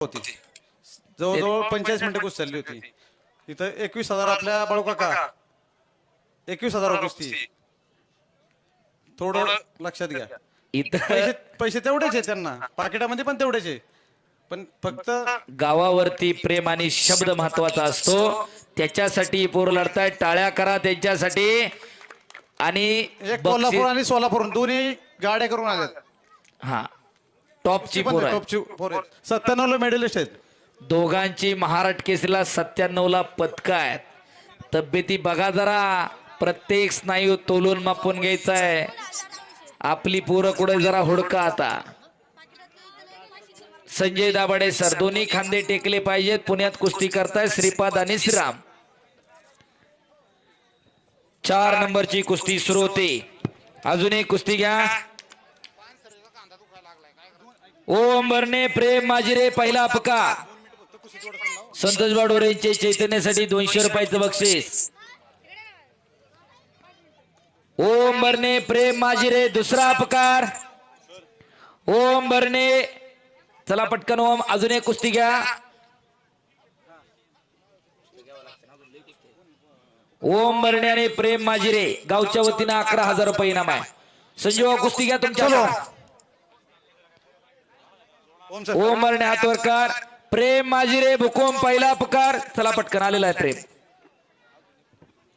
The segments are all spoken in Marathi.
होती जवळजवळ 45 मिनिटं कुस्ती चालली होती. इथं 21,000 आपल्या बाळू काका 21,000 कुस्ती. थोडं लक्षात घ्या. पैसे पैसे तेवढेच आहे त्यांना, पाकिटामध्ये पण तेवढेच आहे, पण फक्त गावावरती प्रेम आणि शब्द महत्वाचा असतो. त्याच्यासाठी पोर लढतायत, टाळ्या करा त्यांच्यासाठी. आणि कोल्हापूर आणि सोलापूर दोन्ही गाड्या करून आल्यात. हा टॉपची पोर आहे. टॉपची पोर आहेत. 97 ला मेडलिस्ट आहेत. दोघांची महाराष्ट्र केसरीला 97 ला पदक आहेत. तब्येती बघा जरा, प्रत्येक स्नायू तोलून मापून घ्यायचा आहे. आपली पोरं कुठे जरा हुडका. आता संजय दाभाडे सर, दोन्ही खांदे टेकले पाहिजेत. पुण्यात कुस्ती करताय श्रीपाद आणि श्रीराम. 4 नंबरची कुस्ती सुरू होते. अजून एक कुस्ती घ्या. ओम बर्ने प्रेम माजिरे पहिला अपकार. संतोष बाडोरेंचे चैतन्यासाठी 200 रुपयाचं बक्षीस. ओम बर्ने प्रेम माजिरे दुसरा अपकार. ओम बर्ने, चला पटकन ओम. अजून एक कुस्ती घ्या. ओम बर्ने आणि प्रेम माजिरे गावच्या वतीनं 11,000 रुपये इनाम आहे. संजीव कुस्ती घ्या तुमच्या. ओम बर्ने हातवर कर. प्रेम माजिरे भुकुम पहिला अपकार. चला पटकन आलेला आहे प्रेम.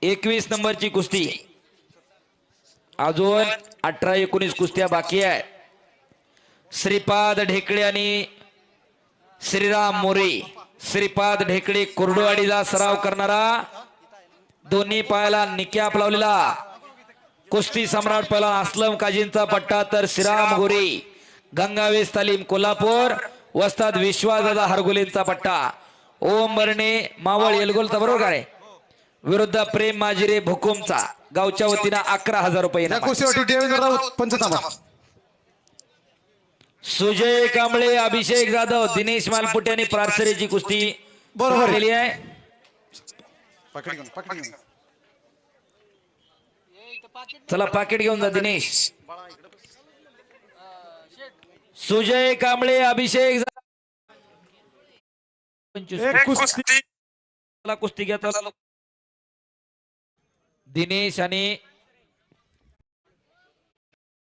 21 नंबरची कुस्ती. अजून 18-19 कुस्त्या बाकी आहे. श्रीपाद ढेकळे आणि श्रीराम मोरे. श्रीपाद ढेकळे कुर्डुवाडीचा सराव करणारा, दोन्ही पायाला निक्याप लावलेला कुस्ती सम्राट पहिला असलम काजींचा पट्टा. तर श्रीराम गोरे गंगावेस तालीम कोल्हापूर, वस्ताद विश्वासदादा हरगुलेंचा पट्टा. ओम बर्ने मावळ येलगोलचा बरोबर आहे विरुद्ध प्रेम माजिरे भुकुमचा गावच्या वतीनं 11,000 रुपये. सुजय कांबळे, अभिषेक जाधव, दिनेश मालपुटे आणि प्रार्थरेची कुस्ती बरोबर केली आहे. चला पाकिट घेऊन जा दिनेश. सुजय कांबळे, अभिषेक कुस्ती घ्या. दिनेश आणि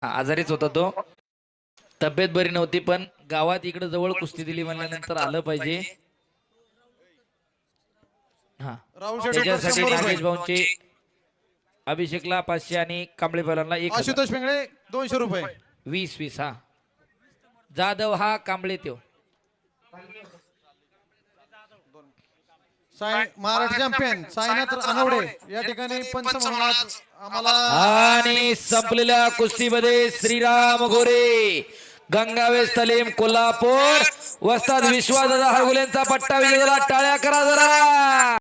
आजारीच होता तो, तब्येत बरी नव्हती, पण गावात इकडे जवळ कुस्ती दिली म्हणल्यानंतर आलं पाहिजे. हा त्याच्यासाठी नागेश भाऊंचे अभिषेकला 500 आणि कांबळे पैलवानला 1,000. आशुतोष पेंगळे 200 रुपये. 20 हा जाधव हा कांबळे त्यो. महाराष्ट्र चॅम्पियन साईनाथ अनवडे या ठिकाणी पंच म्हणून आज आम्हाला. आणि संपलेल्या कुस्तीमध्ये श्रीराम गोरे गंगावेस तालीम कोल्हापूर, वस्ताद विश्वासदादा हरगुलेंचा पट्टा विजय झाला. टाळ्या करा जरा.